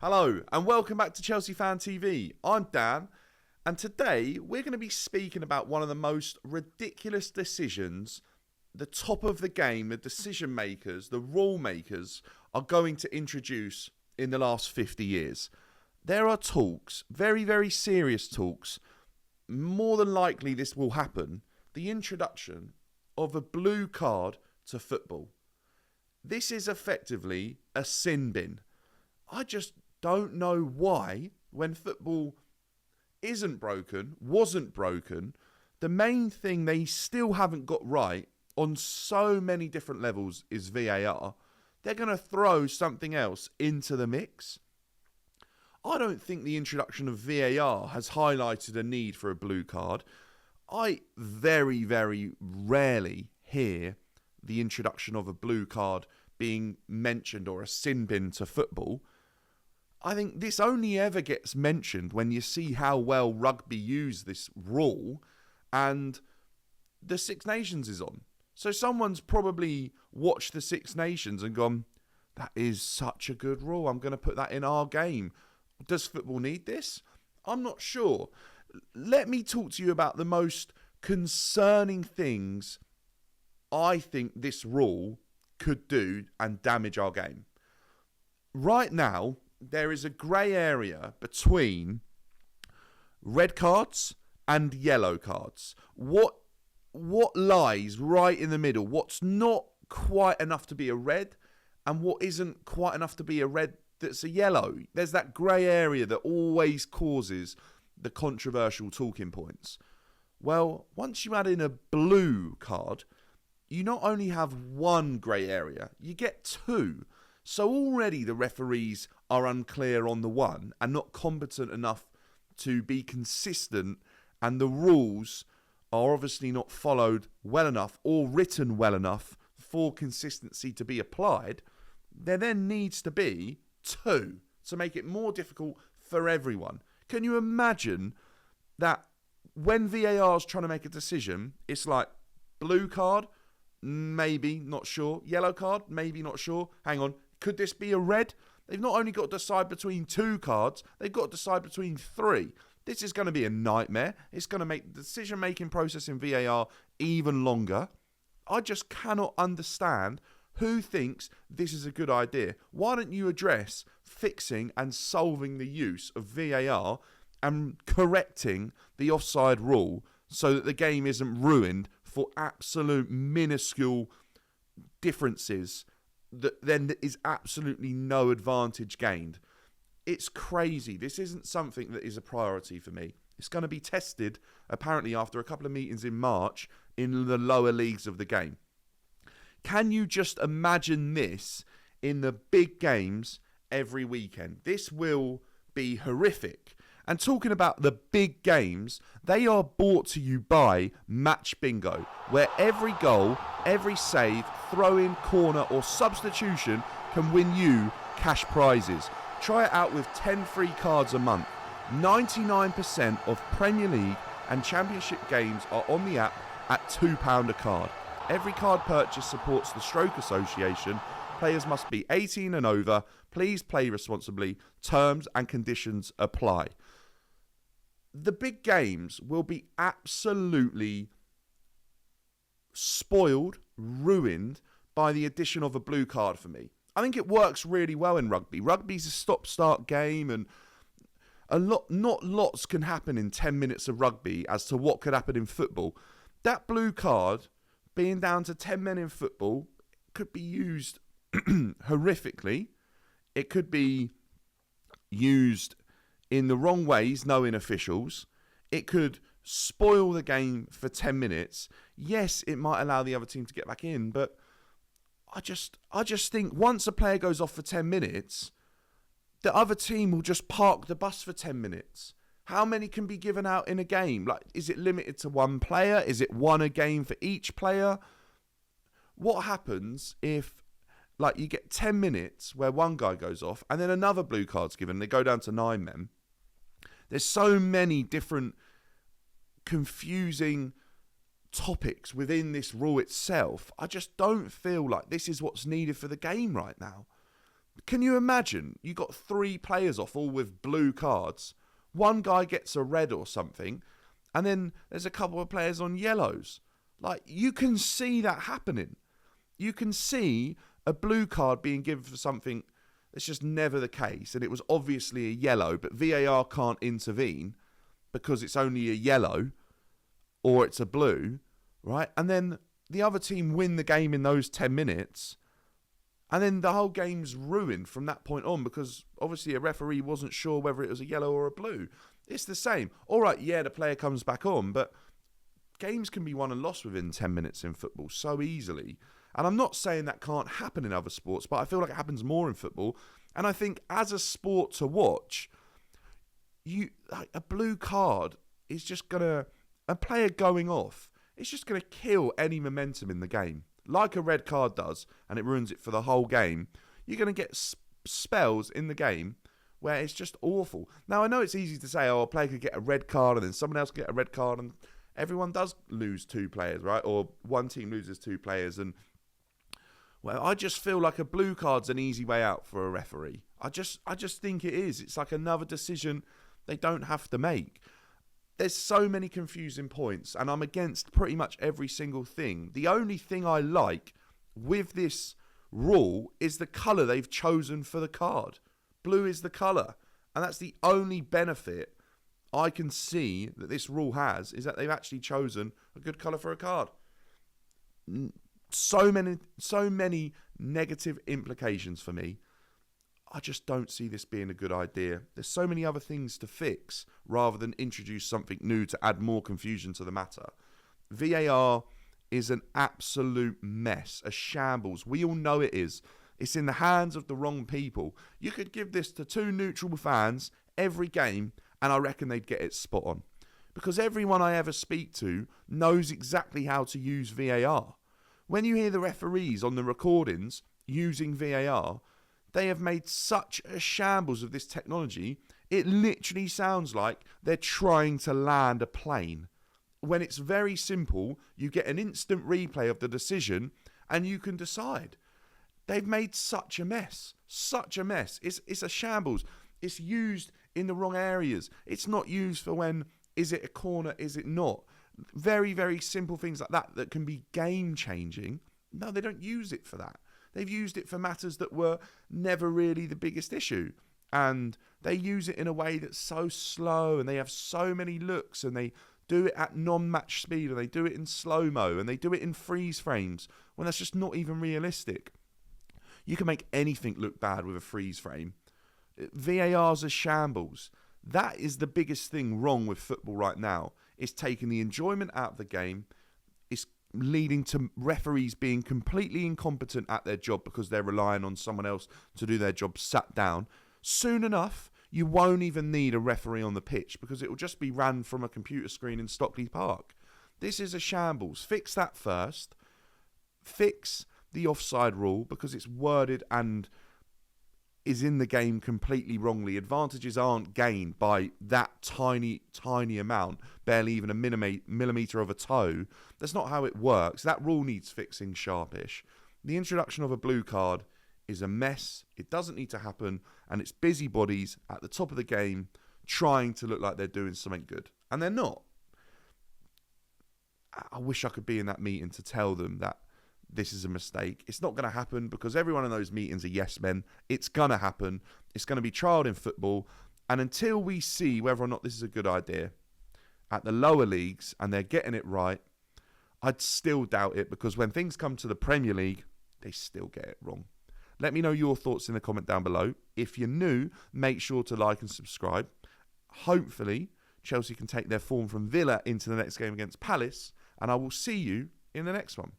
Hello and welcome back to Chelsea Fan TV. I'm Dan and today we're going to be speaking about one of the most ridiculous decisions the top of the game, the decision makers, the rule makers are going to introduce in the last 50 years. There are talks, very, very serious talks, more than likely this will happen, the introduction of a blue card to football. This is effectively a sin bin. I just don't know why, when football wasn't broken, the main thing they still haven't got right on so many different levels is VAR. They're going to throw something else into the mix. I don't think the introduction of VAR has highlighted a need for a blue card. I very, very rarely hear the introduction of a blue card being mentioned or a sin bin to football. I think this only ever gets mentioned when you see how well rugby use this rule and the Six Nations is on. So someone's probably watched the Six Nations and gone, that is such a good rule, I'm going to put that in our game. Does football need this? I'm not sure. Let me talk to you about the most concerning things I think this rule could do and damage our game. Right now, there is a grey area between red cards and yellow cards. What lies right in the middle? What's not quite enough to be a red and what isn't quite enough to be a red that's a yellow? There's that grey area that always causes the controversial talking points. Well, once you add in a blue card, you not only have one grey area, you get two. So already the referees are unclear on the one and not competent enough to be consistent, and the rules are obviously not followed well enough or written well enough for consistency to be applied. There then needs to be two to make it more difficult for everyone. Can you imagine that when VAR is trying to make a decision, it's like blue card, maybe, not sure. Yellow card, maybe, not sure. Hang on. Could this be a red? They've not only got to decide between two cards, they've got to decide between three. This is going to be a nightmare. It's going to make the decision-making process in VAR even longer. I just cannot understand who thinks this is a good idea. Why don't you address fixing and solving the use of VAR and correcting the offside rule so that the game isn't ruined for absolute minuscule differences that then is absolutely no advantage gained. It's crazy. This isn't something that is a priority for me. It's going to be tested, apparently, after a couple of meetings in March in the lower leagues of the game. Can you just imagine this in the big games every weekend? This will be horrific. And talking about the big games, they are brought to you by Match Bingo, where every goal, every save, throw-in, corner or substitution can win you cash prizes. Try it out with 10 free cards a month. 99% of Premier League and Championship games are on the app at £2 a card. Every card purchase supports the Stroke Association. Players must be 18 and over. Please play responsibly. Terms and conditions apply. The big games will be absolutely spoiled, ruined by the addition of a blue card for me. I think it works really well in rugby. Rugby's a stop-start game and not lots can happen in 10 minutes of rugby as to what could happen in football. That blue card, being down to 10 men in football, could be used horrifically. It could be used in the wrong ways, knowing officials. It could spoil the game for 10 minutes. Yes, it might allow the other team to get back in, but I just think once a player goes off for 10 minutes, the other team will just park the bus for 10 minutes. How many can be given out in a game? Like, is it limited to one player? Is it one a game for each player? What happens if, like, you get 10 minutes where one guy goes off and then another blue card's given, they go down to 9 men? There's so many different confusing topics within this rule itself. I just don't feel like this is what's needed for the game right now. Can you imagine? You got 3 players off, all with blue cards. One guy gets a red or something, and then there's a couple of players on yellows. Like, you can see that happening. You can see a blue card being given for something that's just never the case, and it was obviously a yellow, but VAR can't intervene because it's only a yellow or it's a blue, right? And then the other team win the game in those 10 minutes, and then the whole game's ruined from that point on because obviously a referee wasn't sure whether it was a yellow or a blue. It's the same. All right, yeah, the player comes back on, but games can be won and lost within 10 minutes in football so easily. And I'm not saying that can't happen in other sports, but I feel like it happens more in football. And I think as a sport to watch, a blue card is just going to, a player going off, it's just going to kill any momentum in the game. Like a red card does, and it ruins it for the whole game. You're going to get spells in the game where it's just awful. Now, I know it's easy to say, oh, a player could get a red card and then someone else could get a red card, and everyone does lose 2 players, right? Or one team loses 2 players, and well, I just feel like a blue card's an easy way out for a referee. I just think it is. It's like another decision they don't have to make. There's so many confusing points, and I'm against pretty much every single thing. The only thing I like with this rule is the colour they've chosen for the card. Blue is the colour, and that's the only benefit I can see that this rule has, is that they've actually chosen a good colour for a card. So many negative implications for me. I just don't see this being a good idea. There's so many other things to fix rather than introduce something new to add more confusion to the matter. VAR is an absolute mess, a shambles. We all know it is. It's in the hands of the wrong people. You could give this to 2 neutral fans every game, and I reckon they'd get it spot on. Because everyone I ever speak to knows exactly how to use VAR. When you hear the referees on the recordings using VAR, they have made such a shambles of this technology, it literally sounds like they're trying to land a plane. When it's very simple, you get an instant replay of the decision and you can decide. They've made such a mess. It's a shambles. It's used in the wrong areas. It's not used for when, is it a corner, is it not? Very, very simple things like that can be game changing. No, they don't use it for that. They've used it for matters that were never really the biggest issue. And they use it in a way that's so slow, and they have so many looks, and they do it at non-match speed, and they do it in slow-mo, and they do it in freeze frames, when that's just not even realistic. You can make anything look bad with a freeze frame. VAR's a shambles. That is the biggest thing wrong with football right now. It's taking the enjoyment out of the game. It's leading to referees being completely incompetent at their job because they're relying on someone else to do their job sat down. Soon enough, you won't even need a referee on the pitch because it will just be ran from a computer screen in Stockley Park. This is a shambles. Fix that first. Fix the offside rule because it's worded and is in the game completely wrongly. Advantages aren't gained by that tiny amount, barely even a millimetre of a toe. That's not how it works. That rule needs fixing sharpish. The introduction of a blue card is a mess. It doesn't need to happen, and it's busybodies at the top of the game trying to look like they're doing something good, and they're not. I wish I could be in that meeting to tell them that this is a mistake. It's not going to happen because everyone in those meetings are yes men. It's going to happen. It's going to be trialled in football. And until we see whether or not this is a good idea at the lower leagues and they're getting it right, I'd still doubt it because when things come to the Premier League, they still get it wrong. Let me know your thoughts in the comment down below. If you're new, make sure to like and subscribe. Hopefully, Chelsea can take their form from Villa into the next game against Palace, and I will see you in the next one.